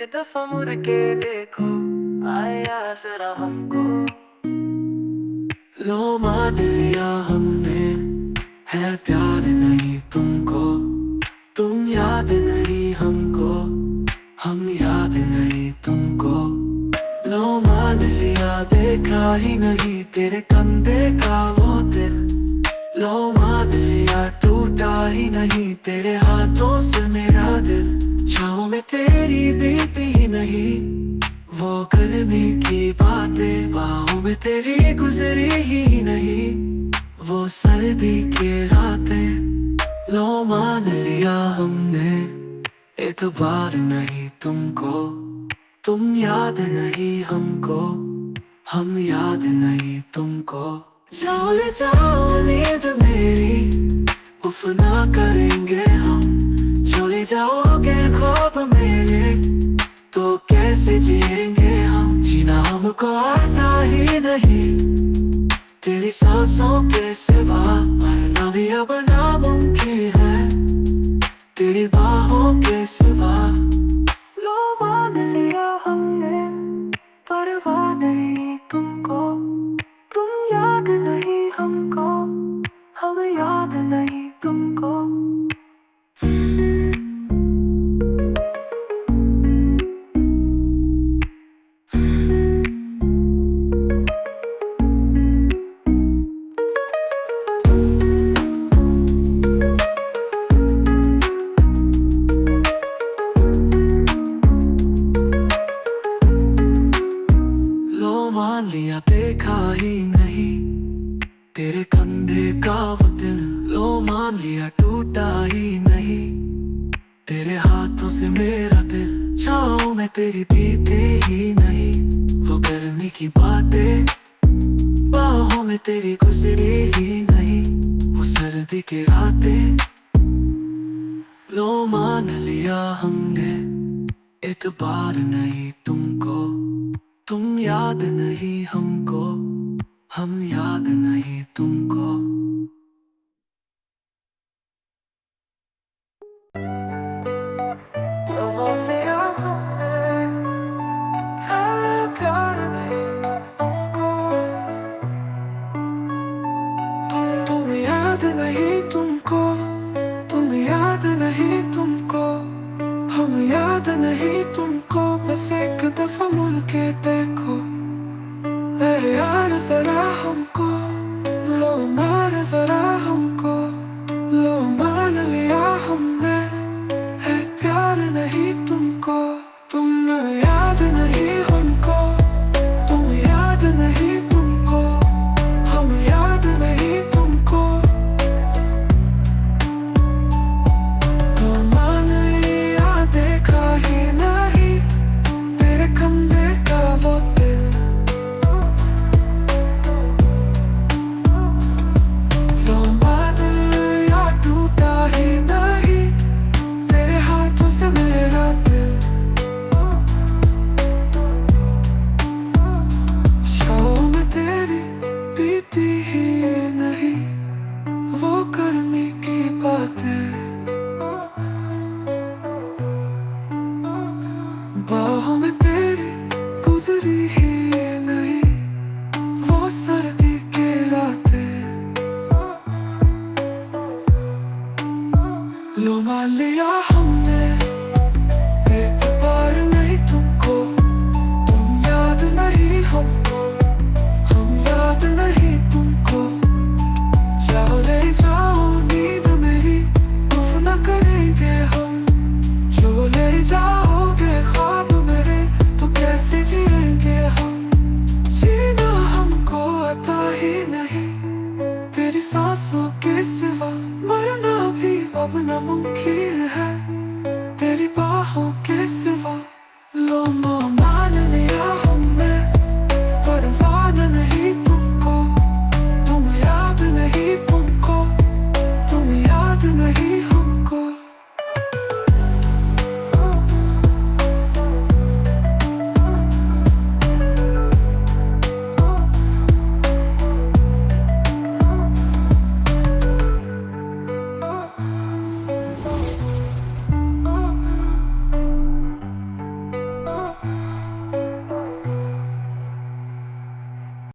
दफा मुड़ के देखो, आया जरा हमको। लो मान लिया हमने, है प्यार नहीं तुमको। तुम याद नहीं हमको, हम याद नहीं तुमको। लो मान लिया, देखा ही नहीं तेरे कंधे का वो दिल। लो मान लिया, टूटा ही नहीं तेरे हाथों से मेरा दिल। छाँव में तेरी बीती ही नहीं वो गर्मी की बातें, बाहों में तेरी गुजरी ही नहीं वो सर्दी की रातें। लो मान लिया हमने, एतबार नहीं तुमको। तुम याद नहीं हमको, हम याद नहीं तुमको। जाओ ले जाओ नींद मेरी, उफ ना करेंगे हम। चले जाओगे ख्वाब मेरे, तो कैसे जिएंगे हम। जीना हमको आता ही नहीं तेरी सांसों के सिवा। मरना भी अब नामुमकिन है तेरी बाहों के सिवा। लो मान लिया हमने, परवाह नहीं तुमको। तुम याद नहीं हमको, हम याद नहीं तुमको। मान लिया, देखा ही नहीं तेरे कंधे का वो दिल। लो मान लिया, टूटा ही नहीं तेरे हाथों से मेरा दिल। छाँव में तेरी बीते ही नहीं वो गर्मी की बातें, बाहों में तेरी गुजरी ही नहीं वो सर्दी की रातें। लो मान लिया हमने, एतबार नहीं तुमको। तुम याद नहीं हमको, हम याद नहीं तुमको। लो मान लिया हमने, है प्यार नहीं तुमको। तुम याद नहीं तुमको, तुम याद नहीं तुमको, हम याद नहीं तुमको। बस एक दफा मुड़ के देखो, अरे यार जरा हमको। लो मान जरा हमको, लो मान लिया हमने, है प्यार नहीं तुमको। तुम याद नहीं हमको, तुम याद नहीं तुमको, हम याद नहीं तुमको। लो मान लिया, देखा ही नहीं तेरे कंधे का वो दिल। लो मान लिया, टूटा ही नहीं तेरे हाथों से मेरा दिल। छाँव में तेरी बीती ही नहीं वो गर्मी की बातें, बाहों में तेरी गुजरी ही नहीं वो सर्दी की रातें। लो मान लिया हमने, एतबार नहीं तुमको। तुम याद नहीं हमको, हम याद नहीं तुमको। जाओ ले जाओ नींद मेरी, उफ न करेंगे हम। जो ले जाओगे ख्वाब मेरे, तो कैसे जिएंगे हम। जीना हमको आता ही नहीं तेरी सांसों के सिवा। मरना भी अब नामुमकिन